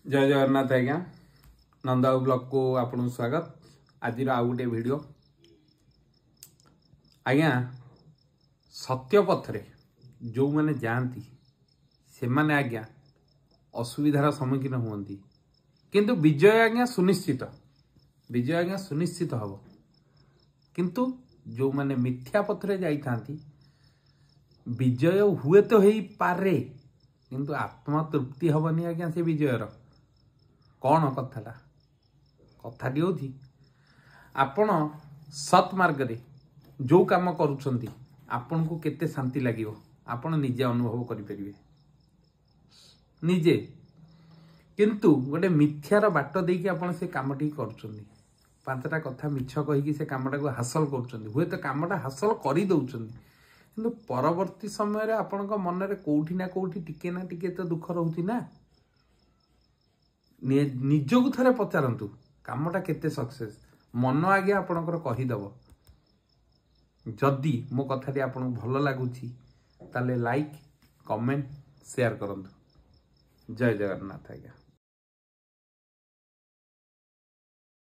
जय जगन्नाथ आज्ञा नंदाऊ ब्लॉग को आपन स्वागत। आज आउ गोटे वीडियो आज्ञा सत्य पथरे जो मैंने जाती से माने आज्ञा असुविधार सम्मुखीन हुअंती किंतु विजय आज्ञा सुनिश्चित हम किंतु जो मैंने मिथ्या पथरे जाइथांती विजय हुए तो ही पारे किंतु आत्मा तृप्ति हबनी आज्ञा से विजयर कौन कथाटा कथाटी हूँ आपण सत् मार्ग रे जो काम करुछंती आपन को केते शांति लागिवो आपण निजे अनुभव करि परिबे निजे किंतु गोटे मिथ्यार बाट देकी आपण से कामटी करुछंती पांचटा कथा मिछ कहिकी से कामटा को हासिल करुछंती हुए तो कामटा हासिल करि दउछंती किंतु परवर्ती समय रे आपण को मन रे कोठी ना कोठी टिके ना टिके तो दुख रहउती ना निजକୁ थरे पचारंतु कामटा केते सक्सेस मन आगे आपणकर कहीदेव जदि मो कथाटी आपन भल लगुची ताले लाइक कमेंट शेयर करंतु। जय जगन्नाथ आज्ञा।